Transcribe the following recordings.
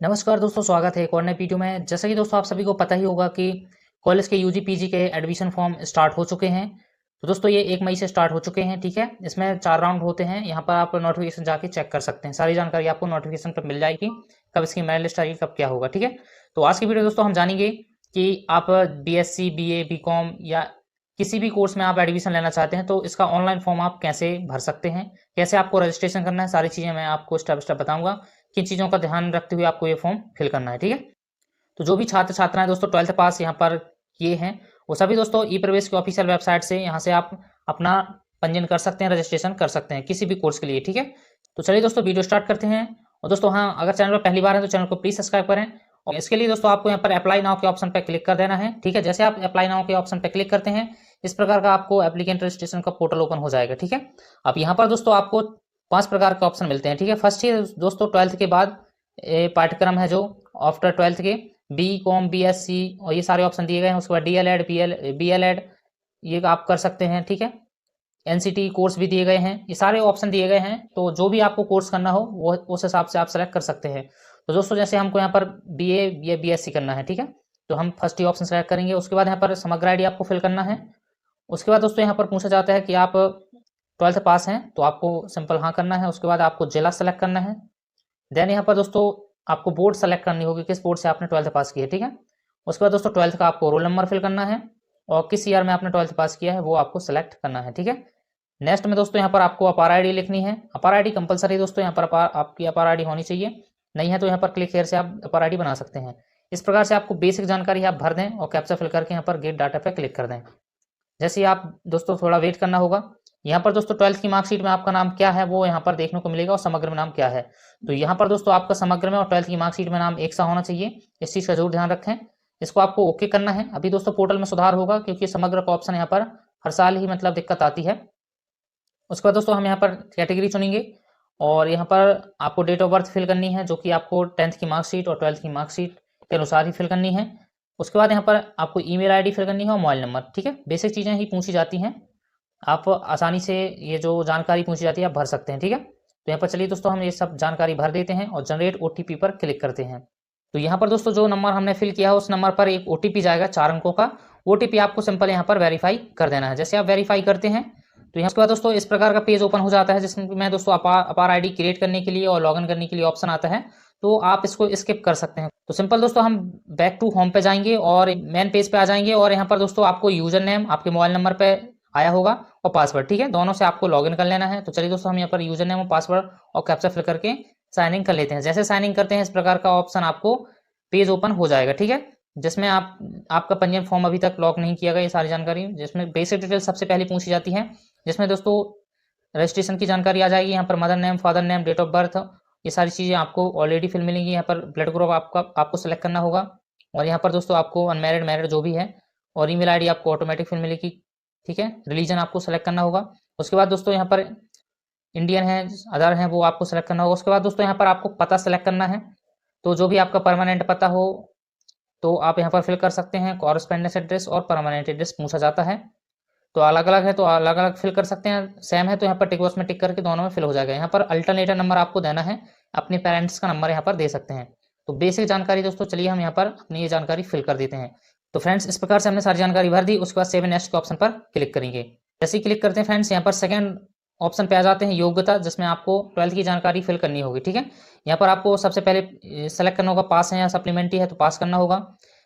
नमस्कार दोस्तों, स्वागत है एक और नए वीडियो में। जैसा कि दोस्तों आप सभी को पता ही होगा कि कॉलेज के यूजी पीजी के एडमिशन फॉर्म स्टार्ट हो चुके हैं। तो दोस्तों ये 1 मई से स्टार्ट हो चुके हैं, ठीक है। इसमें 4 राउंड होते हैं। यहाँ पर आप नोटिफिकेशन जाके चेक कर सकते हैं, सारी जानकारी आपको नोटिफिकेशन पर मिल जाएगी, कब इसकी मेरिट लिस्ट आएगी, कब क्या होगा, ठीक है। तो आज की वीडियो दोस्तों हम जानेंगे कि आप BSc BA BCom या किसी भी कोर्स में आप एडमिशन लेना चाहते हैं तो इसका ऑनलाइन फॉर्म आप कैसे भर सकते हैं, कैसे आपको रजिस्ट्रेशन करना है, सारी चीज़ें मैं आपको स्टेप स्टेप बताऊंगा। किन चीज़ों का ध्यान रखते हुए आपको ये फॉर्म फिल करना है, ठीक है। तो जो भी छात्र छात्राएं दोस्तों 12th पास यहाँ पर किए हैं, वो सभी दोस्तों ई प्रवेश की ऑफिशियल वेबसाइट से यहाँ से आप अपना पंजीयन कर सकते हैं, रजिस्ट्रेशन कर सकते हैं किसी भी कोर्स के लिए, ठीक है। तो चलिए दोस्तों वीडियो स्टार्ट करते हैं। और दोस्तों हाँ, अगर चैनल पर पहली बार है तो चैनल को प्लीज़ सब्सक्राइब करें। और इसके लिए दोस्तों आपको यहाँ पर अप्लाई नाउ के ऑप्शन पर क्लिक कर देना है, ठीक है। जैसे आप अप्लाई नाउ के ऑप्शन पर क्लिक करते हैं, इस प्रकार का आपको एप्लीकेंट रजिस्ट्रेशन का पोर्टल ओपन हो जाएगा, ठीक है। अब यहाँ पर दोस्तों आपको 5 प्रकार के ऑप्शन मिलते हैं, ठीक है। फर्स्ट ही दोस्तों 12th के बाद पाठ्यक्रम है जो आफ्टर 12th के BCom BSc और ये सारे ऑप्शन दिए गए हैं। उसके बाद DLED BLED ये आप कर सकते हैं, ठीक है। NCT कोर्स भी दिए गए हैं, ये सारे ऑप्शन दिए गए हैं। तो जो भी आपको कोर्स करना हो वो उस हिसाब से आप सेलेक्ट कर सकते हैं। तो दोस्तों जैसे हमको यहाँ पर BA या BSc करना है, ठीक है, तो हम फर्स्ट ही ऑप्शन सेलेक्ट करेंगे। उसके बाद यहाँ पर समग्र ID आपको फिल करना है। उसके बाद दोस्तों यहाँ पर पूछा जाता है कि आप 12th पास हैं, तो आपको सिंपल हाँ करना है। उसके बाद आपको जिला सेलेक्ट करना है। देन यहाँ पर दोस्तों आपको बोर्ड सेलेक्ट करनी होगी, किस बोर्ड से आपने 12th पास की है, ठीक है। उसके बाद दोस्तों 12th का आपको रोल नंबर फिल करना है और किस ईयर में आपने 12th पास किया है वो आपको सेलेक्ट करना है, ठीक है। नेक्स्ट में दोस्तों यहाँ पर आपको अपार ID लिखनी है। अपार ID कंपलसरी दोस्तों, यहाँ पर आपकी अपार ID होनी चाहिए। नहीं है तो यहाँ पर क्लिक हेयर से आप अपार ID बना सकते हैं। इस प्रकार से आपको बेसिक जानकारी आप भर दें और कैप्चा फिल करके यहाँ पर गेट डाटा पे क्लिक कर दें। जैसे ही आप दोस्तों थोड़ा वेट करना होगा। यहाँ पर दोस्तों 12th की मार्कशीट में आपका नाम क्या है वो यहाँ पर देखने को मिलेगा और समग्र में नाम क्या है। तो यहाँ पर दोस्तों आपका समग्र में और 12th की मार्कशीट में नाम एक सा होना चाहिए, इस चीज़ का जरूर ध्यान रखें। इसको आपको ओके करना है। अभी दोस्तों पोर्टल में सुधार होगा क्योंकि समग्र का ऑप्शन यहाँ पर हर साल ही मतलब दिक्कत आती है। उसके बाद दोस्तों हम यहाँ पर कैटेगरी चुनेंगे और यहाँ पर आपको डेट ऑफ बर्थ फिल करनी है, जो कि आपको 10th की मार्कशीट और 12th की मार्कशीट के अनुसार ही फिल करनी है। उसके बाद यहाँ पर आपको ईमेल आईडी फिल करनी है और मोबाइल नंबर, ठीक है। बेसिक चीज़ें ही पूछी जाती हैं, आप आसानी से ये जो जानकारी पूछी जाती है आप भर सकते हैं, ठीक है। तो यहाँ पर चलिए दोस्तों हम ये सब जानकारी भर देते हैं और जनरेट OTP पर क्लिक करते हैं। तो यहाँ पर दोस्तों जो नंबर हमने फिल किया है उस नंबर पर एक OTP जाएगा 4 अंकों का। OTP आपको सिंपल यहाँ पर वेरीफाई कर देना है। जैसे आप वेरीफाई करते हैं तो यहाँ उसके बाद दोस्तों इस प्रकार का पेज ओपन हो जाता है, जिसमें दोस्तों अपार ID क्रिएट करने के लिए और लॉगिन करने के लिए ऑप्शन आता है। तो आप इसको स्किप कर सकते हैं। तो सिंपल दोस्तों हम बैक टू होम पे जाएंगे और मेन पेज पे आ जाएंगे और यहाँ पर दोस्तों आपको यूजर नेम आपके मोबाइल नंबर पे आया होगा और पासवर्ड, ठीक है, दोनों से आपको लॉगिन कर लेना है। तो चलिए दोस्तों हम यहाँ पर यूजर नेम और पासवर्ड और कैप्चा फिल करके साइन इन कर लेते हैं। जैसे साइन इन करते हैं इस प्रकार का ऑप्शन आपको पेज ओपन हो जाएगा, ठीक है, जिसमें आपका पंजीयन फॉर्म अभी तक लॉक नहीं किया गया, ये सारी जानकारी जिसमें बेसिक डिटेल सबसे पहले पूछी जाती है, जिसमें दोस्तों रजिस्ट्रेशन की जानकारी आ जाएगी। यहाँ पर mother name, father name, date of birth, ये सारी चीज़ें आपको ऑलरेडी फिल मिलेंगी। यहाँ पर ब्लड ग्रुप आपको सेलेक्ट करना होगा और यहाँ पर दोस्तों आपको अनमैरिड, मैरिड जो भी है, और ईमेल आईडी आपको ऑटोमेटिक फिल मिलेगी, ठीक है। रिलीजन आपको सेलेक्ट करना होगा। उसके बाद दोस्तों यहाँ पर इंडियन है, अदर है, वो आपको सेलेक्ट करना होगा। उसके बाद दोस्तों यहाँ पर आपको पता सेलेक्ट करना है। तो जो भी आपका परमानेंट पता हो तो आप यहाँ पर फिल कर सकते हैं। कॉरेस्पेंडेंस एड्रेस और परमानेंट एड्रेस पूछा जाता है, तो अलग अलग है तो अलग अलग फिल कर सकते हैं। सेम है तो यहाँ पर टिक बॉक्स में टिक करके दोनों में फिल हो जाएगा। यहाँ पर अल्टरनेटिव नंबर आपको देना है, अपने पेरेंट्स का नंबर यहाँ पर दे सकते हैं। तो बेसिक जानकारी दोस्तों, चलिए हम यहाँ पर अपनी ये जानकारी फिल कर देते हैं। तो फ्रेंड्स इस प्रकार से हमने सारी जानकारी भर दी। उसके बाद सेव नेक्स्ट के ऑप्शन पर क्लिक करेंगे। जैसे ही क्लिक करते हैं फ्रेंड्स, यहाँ पर सेकंड ऑप्शन पे आ जाते हैं योग्यता, जिसमें आपको 12th की जानकारी फिल करनी होगी, ठीक है। यहाँ पर आपको सबसे पहले सेलेक्ट करना होगा पास है या सप्लीमेंट्री है, तो पास करना होगा।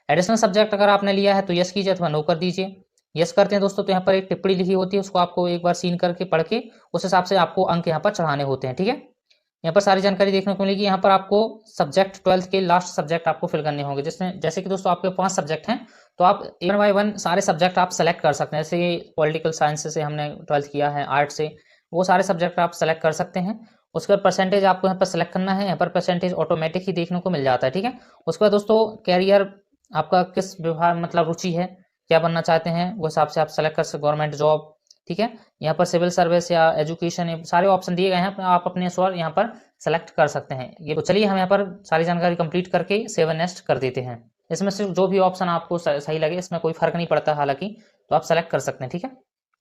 एडिशनल सब्जेक्ट अगर आपने लिया है तो यस कीजिए अथवा नो कर दीजिए। यस करते हैं दोस्तों तो यहाँ पर एक टिप्पणी लिखी होती है, उसको आपको एक बार सीन करके पढ़ के उस हिसाब से आपको अंक यहाँ पर चढ़ाने होते हैं, ठीक है। यहाँ पर सारी जानकारी देखने को मिलेगी। यहाँ पर आपको सब्जेक्ट 12th के लास्ट सब्जेक्ट आपको फिल करने होंगे, जिसमें जैसे कि दोस्तों आपके 5 सब्जेक्ट हैं, तो आप 1 बाय 1 सारे सब्जेक्ट आप सेलेक्ट कर सकते हैं। जैसे पॉलिटिकल साइंस से हमने 12th किया है, आर्ट से, वो सारे सब्जेक्ट आप सेलेक्ट कर सकते हैं। उसके बाद परसेंटेज आपको यहाँ पर सेलेक्ट करना है। यहाँ पर परसेंटेज ऑटोमेटिक ही देखने को मिल जाता है, ठीक है। उसके बाद दोस्तों कैरियर आपका किस विभाग मतलब रुचि है, क्या बनना चाहते हैं, वो हिसाब से आप सेलेक्ट कर सकते, गवर्नमेंट जॉब, ठीक है। यहाँ पर सिविल सर्विस या एजुकेशन, ये सारे ऑप्शन दिए गए हैं, आप अपने स्वर यहाँ पर सेलेक्ट कर सकते हैं। ये तो चलिए हम यहाँ पर सारी जानकारी कंप्लीट करके सेव नेक्स्ट कर देते हैं। इसमें से जो भी ऑप्शन आपको सही लगे, इसमें कोई फर्क नहीं पड़ता हालांकि, तो आप सेलेक्ट कर सकते हैं, ठीक है।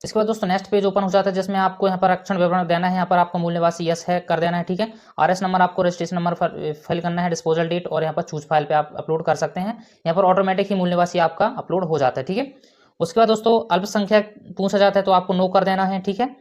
इसके बाद दोस्तों नेक्स्ट पेज ओपन हो जाता है, जिसमें आपको यहाँ पर आरक्षण विवरण देना है। यहाँ पर आपका मूल निवासी यस है कर देना है, ठीक है। आरएस नंबर आपको रजिस्ट्रेशन नंबर फिल करना है, डिस्पोजल डेट, और यहाँ पर चूज फाइल पे आप अपलोड कर सकते हैं। यहाँ पर ऑटोमेटिक ही मूल निवासी आपका अपलोड हो जाता है, ठीक है। उसके बाद दोस्तों अल्पसंख्यक पूछा जाता है तो आपको नो कर देना है, ठीक है।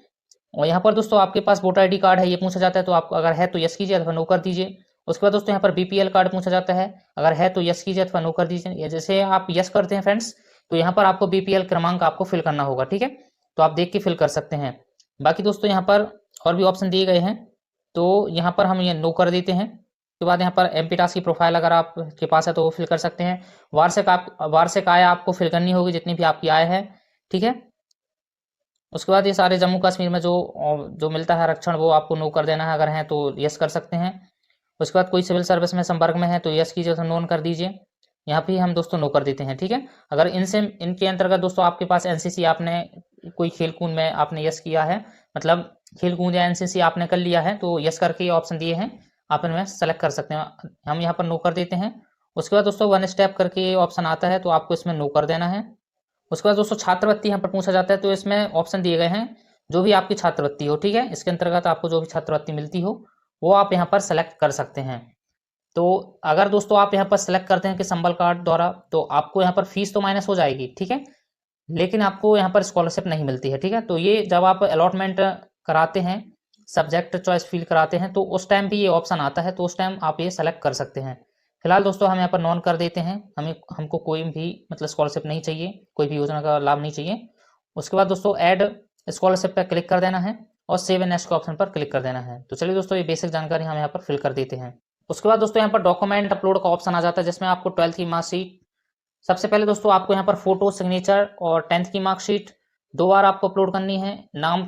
और यहाँ पर दोस्तों आपके पास वोटर ID कार्ड है ये पूछा जाता है, तो आपको अगर है तो यस कीजिए अथवा नो कर दीजिए। उसके बाद दोस्तों यहाँ पर BPL कार्ड पूछा जाता है, अगर है तो यस कीजिए अथवा नो कर दीजिए। जैसे आप यस करते हैं फ्रेंड्स, तो यहाँ पर आपको BPL क्रमांक आपको फिल करना होगा, ठीक है। तो आप देख के फिल कर सकते हैं। बाकी दोस्तों यहाँ पर और भी ऑप्शन दिए गए हैं, तो यहाँ पर हम ये नो कर देते हैं। उसके बाद यहाँ पर MP टास्क की प्रोफाइल अगर आपके पास है तो वो फिल कर सकते हैं। वार्षिक आय आपको फिल करनी होगी, जितनी भी आपकी आय है, ठीक है। उसके बाद ये सारे जम्मू कश्मीर में जो मिलता है आरक्षण वो आपको नो कर देना है, अगर है तो यस कर सकते हैं। उसके बाद कोई सिविल सर्विस में संपर्क में है तो यस कीजिए तो नो कर दीजिए। यहाँ पे हम दोस्तों नो कर देते हैं, ठीक है। अगर इनके अंतर्गत दोस्तों आपके पास NCC आपने कोई खेल कूद में आपने यस किया है, मतलब खेल कूद या NCC आपने कर लिया है, तो यस करके ऑप्शन दिए हैं, आप इनमें सेलेक्ट कर सकते हैं। हम यहाँ पर नो कर देते हैं। उसके बाद दोस्तों 1 स्टेप करके ऑप्शन आता है, तो आपको इसमें नो कर देना है। उसके बाद दोस्तों छात्रवृत्ति यहाँ पर पूछा जाता है, तो इसमें ऑप्शन दिए गए हैं जो भी आपकी छात्रवृत्ति हो, ठीक है। इसके अंतर्गत आपको जो भी छात्रवृत्ति मिलती हो वो आप यहाँ पर सेलेक्ट कर सकते हैं। तो अगर दोस्तों आप यहाँ पर सेलेक्ट करते हैं कि संबल कार्ड द्वारा, तो आपको यहाँ पर फीस तो माइनस हो जाएगी, ठीक है, लेकिन आपको यहाँ पर स्कॉलरशिप नहीं मिलती है, ठीक है। तो ये जब आप अलॉटमेंट कराते हैं, सब्जेक्ट चॉइस फिल कराते हैं, तो उस टाइम भी ये ऑप्शन आता है, तो उस टाइम आप ये सेलेक्ट कर सकते हैं। फिलहाल दोस्तों हम यहाँ पर नॉन कर देते हैं, हमको कोई भी मतलब स्कॉलरशिप नहीं चाहिए, कोई भी योजना का लाभ नहीं चाहिए। उसके बाद दोस्तों ऐड स्कॉलरशिप पर क्लिक कर देना है और सेव एंड नेक्स्ट के ऑप्शन पर क्लिक कर देना है। तो चलिए दोस्तों ये बेसिक जानकारी हम यहाँ पर फिल कर देते हैं। उसके बाद दोस्तों यहाँ पर डॉक्यूमेंट अपलोड का ऑप्शन आ जाता है, जिसमें आपको 12th की मार्कशीट, सबसे पहले दोस्तों आपको यहाँ पर फोटो, सिग्नेचर और 10th की मार्कशीट 2 बार आपको अपलोड करनी है, नाम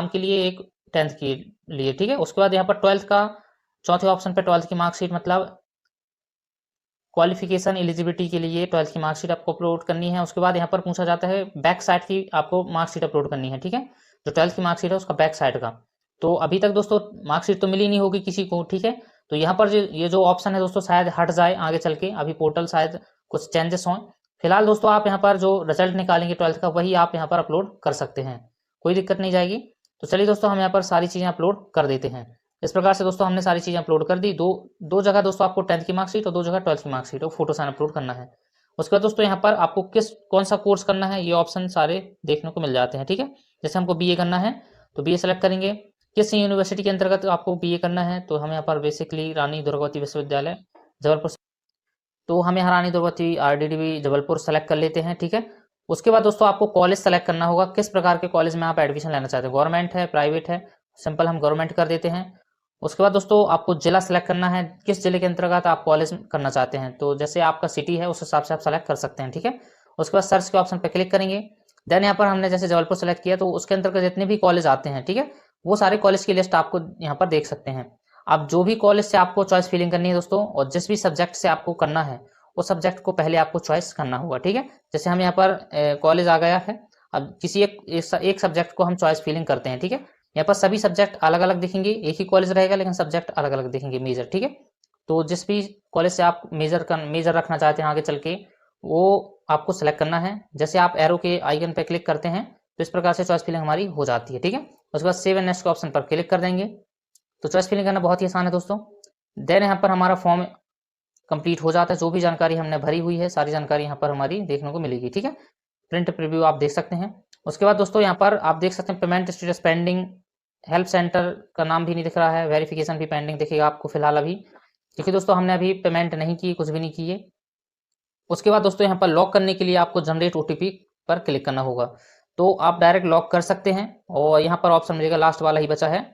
के लिए एक, 10th के लिए, ठीक है। उसके बाद यहाँ पर 12th का चौथे ऑप्शन पर 12th की मार्कशीट मतलब क्वालिफिकेशन एलिजिबिलिटी के लिए 12th की मार्कशीट आपको अपलोड करनी है। उसके बाद यहाँ पर पूछा जाता है बैक साइड की आपको मार्कशीट अपलोड करनी है, ठीक है। जो 12th की मार्कशीट है उसका बैक साइड का, तो अभी तक दोस्तों मार्कशीट तो मिली नहीं होगी किसी को, ठीक है। तो यहाँ पर ये जो ऑप्शन है दोस्तों शायद हट जाए आगे चल के, अभी पोर्टल शायद कुछ चेंजेस हों। फिलहाल दोस्तों आप यहाँ पर जो रिजल्ट निकालेंगे 12th का वही आप यहाँ पर अपलोड कर सकते हैं, कोई दिक्कत नहीं जाएगी। तो चलिए दोस्तों हम यहाँ पर सारी चीज़ें अपलोड कर देते हैं। इस प्रकार से दोस्तों हमने सारी चीज़ें अपलोड कर दी। दो जगह दोस्तों आपको 10th की मार्कशीट और 2 जगह 12th की मार्कशीट और फोटो साइन अपलोड करना है। उसके बाद दोस्तों यहाँ पर आपको कौन सा कोर्स करना है ये ऑप्शन सारे देखने को मिल जाते हैं, ठीक है। जैसे हमको BA करना है तो BA सेलेक्ट करेंगे। किस यूनिवर्सिटी के अंतर्गत आपको BA करना है, तो हम यहाँ पर बेसिकली रानी दुर्गावती विश्वविद्यालय जबलपुर, तो हम यहाँ रानी दुर्गावती RDDB जबलपुर सेलेक्ट कर लेते हैं, ठीक है। उसके बाद दोस्तों आपको कॉलेज सेलेक्ट करना होगा, किस प्रकार के कॉलेज में आप एडमिशन लेना चाहते हैं, गवर्नमेंट है, प्राइवेट है, सिंपल हम गवर्नमेंट कर देते हैं। उसके बाद दोस्तों आपको जिला सेलेक्ट करना है, किस जिले के अंतर्गत आप कॉलेज करना चाहते हैं, तो जैसे आपका सिटी है उस हिसाब से आप सेलेक्ट कर सकते हैं, ठीक है। उसके बाद सर्च के ऑप्शन पर क्लिक करेंगे। देन यहाँ पर हमने जैसे जबलपुर सेलेक्ट किया तो उसके अंतर्गत जितने भी कॉलेज आते हैं, ठीक है, वो सारे कॉलेज की लिस्ट आपको यहाँ पर देख सकते हैं। आप जो भी कॉलेज से आपको चॉइस फिलिंग करनी है दोस्तों, और जिस भी सब्जेक्ट से आपको करना है उस सब्जेक्ट को पहले आपको चॉइस करना होगा, ठीक है। जैसे हम यहाँ पर कॉलेज आ गया है, अब किसी एक सब्जेक्ट को हम चॉइस फिलिंग करते हैं, ठीक है। यहाँ पर सभी सब्जेक्ट अलग अलग दिखेंगे, एक ही कॉलेज रहेगा लेकिन सब्जेक्ट अलग अलग दिखेंगे मेजर, ठीक है। तो जिस भी कॉलेज से आप मेजर रखना चाहते हैं आगे चल के, वो आपको सेलेक्ट करना है। जैसे आप एरो के आइकन पे क्लिक करते हैं तो इस प्रकार से चॉइस फिलिंग हमारी हो जाती है, ठीक है। उसके बाद सेव एंड नेक्स्ट के ऑप्शन पर क्लिक कर देंगे। तो चॉइस फिलिंग करना बहुत ही आसान है दोस्तों। देन यहाँ पर हमारा फॉर्म कंप्लीट हो जाता है, जो भी जानकारी हमने भरी हुई है सारी जानकारी यहाँ पर हमारी देखने को मिलेगी, ठीक है। प्रिंट प्रीव्यू आप देख सकते हैं। उसके बाद दोस्तों यहाँ पर आप देख सकते हैं payment status pending, help centre का नाम भी नहीं दिख रहा है, वेरिफिकेशन भी पेंडिंग दिखेगा आपको फिलहाल अभी, क्योंकि दोस्तों हमने अभी पेमेंट नहीं की, कुछ भी नहीं किए। उसके बाद दोस्तों यहाँ पर लॉक करने के लिए आपको जनरेट OTP पर क्लिक करना होगा, तो आप डायरेक्ट लॉक कर सकते हैं। और यहाँ पर ऑप्शन मिलेगा, लास्ट वाला ही बचा है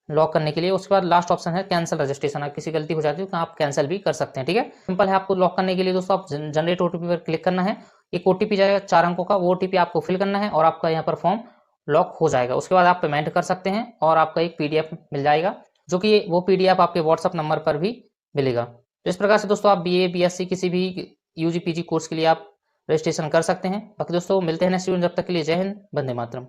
लॉक करने के लिए। उसके बाद लास्ट ऑप्शन है कैंसिल रजिस्ट्रेशन, अगर किसी गलती हो जाती है तो आप कैंसिल भी कर सकते हैं, ठीक है। सिंपल है, आपको लॉक करने के लिए दोस्तों आप जनरेट OTP पर क्लिक करना है। एक OTP जाएगा 4 अंकों का, वो OTP आपको फिल करना है और आपका यहाँ पर फॉर्म लॉक हो जाएगा। उसके बाद आप पेमेंट कर सकते हैं और आपका एक PDF मिल जाएगा, जो कि वो PDF आपके WhatsApp नंबर पर भी मिलेगा। तो इस प्रकार से दोस्तों आप BA BSc किसी भी UG PG कोर्स के लिए आप रजिस्ट्रेशन कर सकते हैं। बाकी दोस्तों मिलते हैं नेक्स्ट वीडियो, जब तक के लिए जय हिंद, वंदे मातरम।